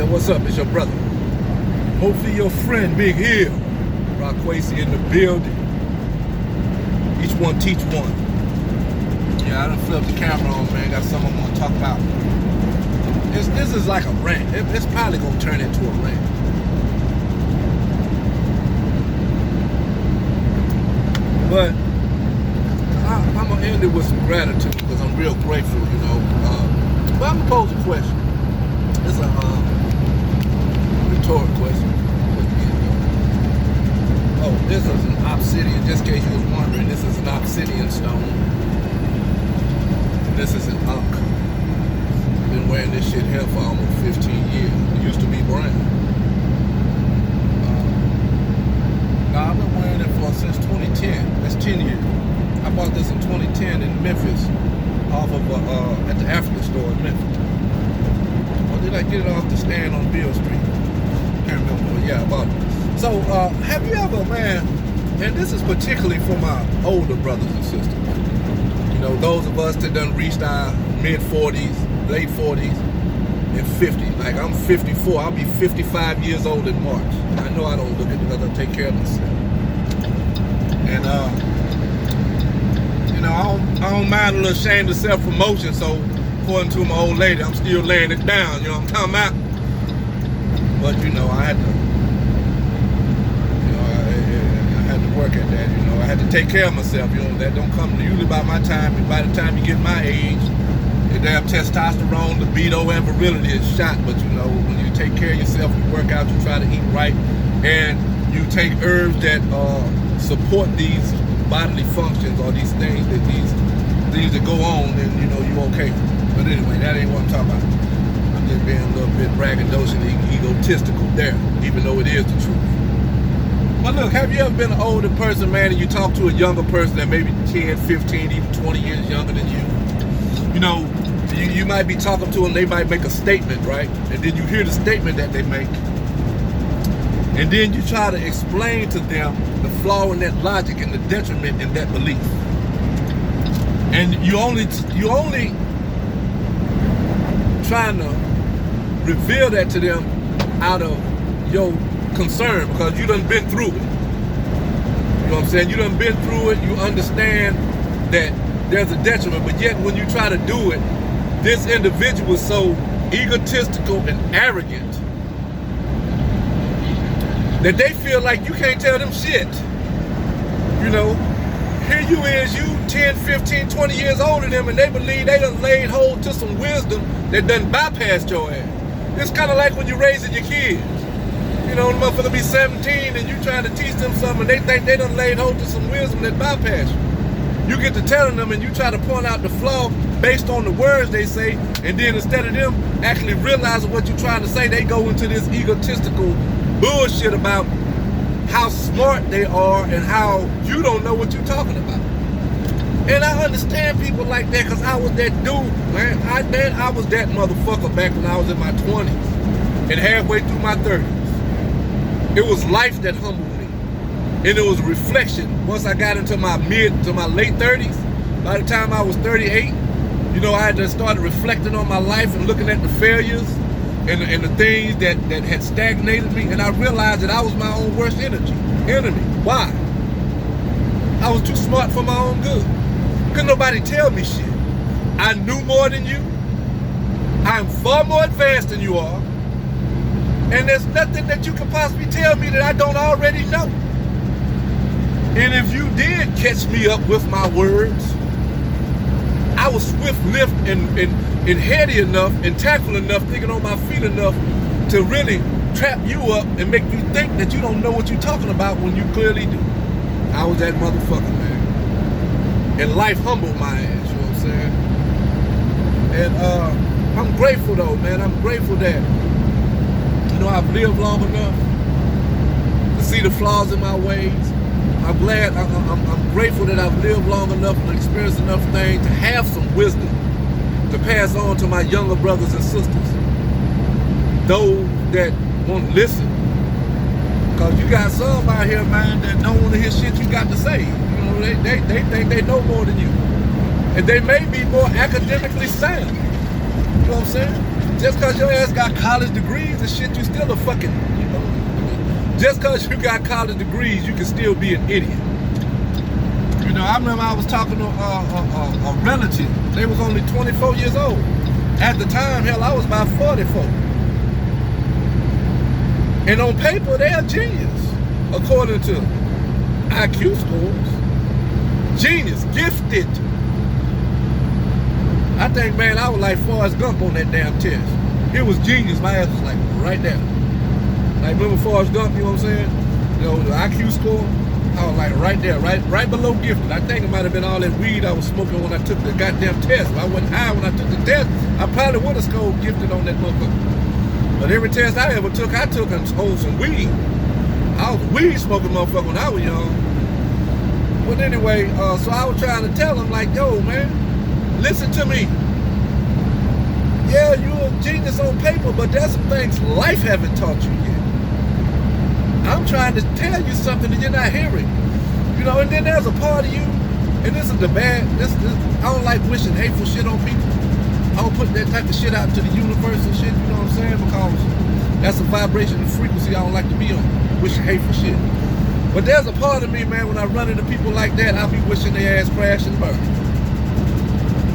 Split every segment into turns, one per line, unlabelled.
What's up? It's your brother. Hopefully your friend, Big Hill. Rockwacey in the building. Each one teach one. Yeah, I done flipped the camera on, man. Got something I'm gonna talk about. This is like a rant. It's probably gonna turn into a rant. But I'm gonna end it with some gratitude because I'm real grateful, you know. But I'm gonna pose a question. It's a rhetoric question. Oh, this is an obsidian. Just in case you was wondering, this is an obsidian stone. And this is an ankh. I've been wearing this shit here for almost 15 years. It used to be brown. I've been wearing it since 2010. That's 10 years. I bought this in 2010 in Memphis, off of at the African store in Memphis. Or did I get it off the stand on Beale Street? Can't remember. But yeah, I bought it. So, have you ever, man? And this is particularly for my older brothers and sisters. You know, those of us that done reached our mid 40s, late 40s, and 50s. Like I'm 54. I'll be 55 years old in March. I know I don't look it because I take care of myself. And you know, I don't mind a little shame of self-promotion. So, according to my old lady, I'm still laying it down. You know what I'm talking about? But you know, I had to work at that. You know, I had to take care of myself. You know, that don't come usually by my time. And by the time you get my age, your damn testosterone, libido, and virility is shot. But you know, when you take care of yourself, you work out, you try to eat right, and you take herbs that support these bodily functions or these things that go on, then you know you're okay. But anyway, that ain't what I'm talking about. I'm just being a little bit braggadocious and egotistical there, even though it is the truth. But look, have you ever been an older person, man, and you talk to a younger person that maybe 10, 15, even 20 years younger than you? You know, you might be talking to them, they might make a statement, right? And then you hear the statement that they make. And then you try to explain to them the flaw in that logic and the detriment in that belief. And you only trying to reveal that to them out of your concern because you done been through it. You know what I'm saying? You done been through it. You understand that there's a detriment, but yet when you try to do it, this individual is so egotistical and arrogant that they feel like you can't tell them shit. You know, here you is, you 10, 15, 20 years older than them, and they believe they done laid hold to some wisdom that done bypassed your ass. It's kind of like when you're raising your kids. You know, the motherfucker be 17 and you trying to teach them something and they think they done laid hold to some wisdom that bypassed you. You get to telling them and you try to point out the flaw based on the words they say, and then instead of them actually realizing what you're trying to say, they go into this egotistical bullshit about how smart they are and how you don't know what you're talking about. And I understand people like that because I was that dude, man. I was that motherfucker back when I was in my 20s and halfway through my 30s. It was life that humbled me. And it was a reflection. Once I got into my late 30s, by the time I was 38, you know, I had to start reflecting on my life and looking at the failures and the things that had stagnated me, and I realized that I was my own worst enemy. Why? I was too smart for my own good. Couldn't nobody tell me shit. I knew more than you. I'm far more advanced than you are. And there's nothing that you can possibly tell me that I don't already know. And if you did catch me up with my words, I was swift-lift and heady enough and tactful enough, thinking on my feet enough to really trap you up and make you think that you don't know what you're talking about when you clearly do. I was that motherfucker, man. And life humbled my ass, you know what I'm saying? And I'm grateful though, man. I'm grateful that, you know, I've lived long enough to see the flaws in my ways. I'm glad, I'm grateful that I've lived long enough and experienced enough things to have some wisdom to pass on to my younger brothers and sisters. Those that won't listen. Because you got some out here, man, that don't want to hear shit you got to say. You know, they think they know more than you. And they may be more academically sound. You know what I'm saying? Just because your ass got college degrees and shit, you still a fucking, you know. Just because you got college degrees, you can still be an idiot. You know, I remember I was talking to a relative. They was only 24 years old. At the time, hell, I was about 44. And on paper, they're a genius, according to IQ scores. Genius, gifted. I think, man, I was like Forrest Gump on that damn test. It was genius. My ass was like right there. Like, remember Forrest Gump, you know what I'm saying? You know, the IQ score, I was like right there, right below gifted. I think it might have been all that weed I was smoking when I took the goddamn test. If I wasn't high when I took the test, I probably would have scored gifted on that motherfucker. But every test I ever took, I took on some weed. I was a weed smoking motherfucker when I was young. But anyway, so I was trying to tell him, like, yo, man, listen to me. Yeah, you're a genius on paper, but there's some things life haven't taught you yet. I'm trying to tell you something that you're not hearing. You know, and then there's a part of you, and this is the bad, I don't like wishing hateful shit on people. I don't put that type of shit out into the universe and shit, you know what I'm saying? Because that's a vibration and frequency I don't like to be on, wishing hateful shit. But there's a part of me, man, when I run into people like that, I'll be wishing their ass crash and burn.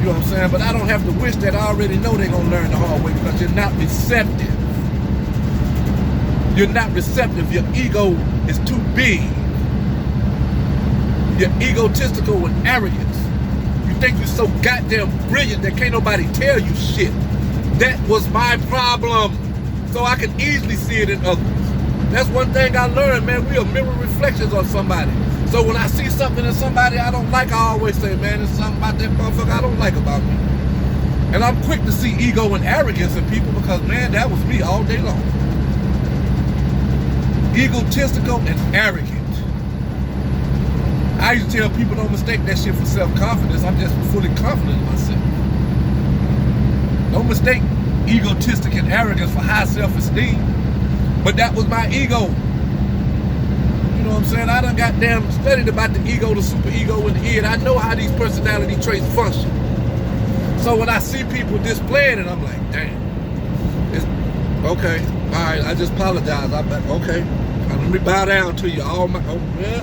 You know what I'm saying? But I don't have to wish that. I already know they're going to learn the hard way because you're not receptive. You're not receptive. Your ego is too big. You're egotistical and arrogance. You think you're so goddamn brilliant that can't nobody tell you shit. That was my problem. So I can easily see it in others. That's one thing I learned, man. We are mirror reflections on somebody. So when I see something in somebody I don't like, I always say, man, there's something about that motherfucker I don't like about me. And I'm quick to see ego and arrogance in people because, man, that was me all day long. Egotistical and arrogant. I used to tell people don't mistake that shit for self-confidence. I'm just fully confident in myself. Don't mistake egotistic and arrogance for high self-esteem. But that was my ego. You know what I'm saying? I done goddamn studied about the ego, the superego, and the id. I know how these personality traits function. So when I see people displaying it, I'm like, damn. It's, okay, all right, I just apologize. I'm like, okay, let me bow down to you. All my, oh, yeah.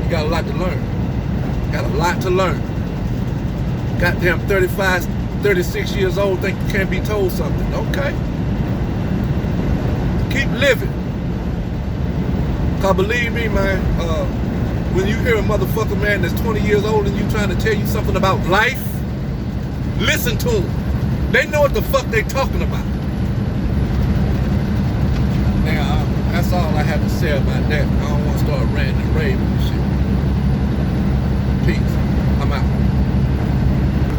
You got a lot to learn. Got a lot to learn. Goddamn 35, 36 years old, think you can't be told something. Okay. Keep living. Cause believe me, man, when you hear a motherfucker, man, that's 20 years old and you trying to tell you something about life, listen to them. They know what the fuck they talking about. Now, that's all I have to say about that. I don't want to start ranting and raving and shit.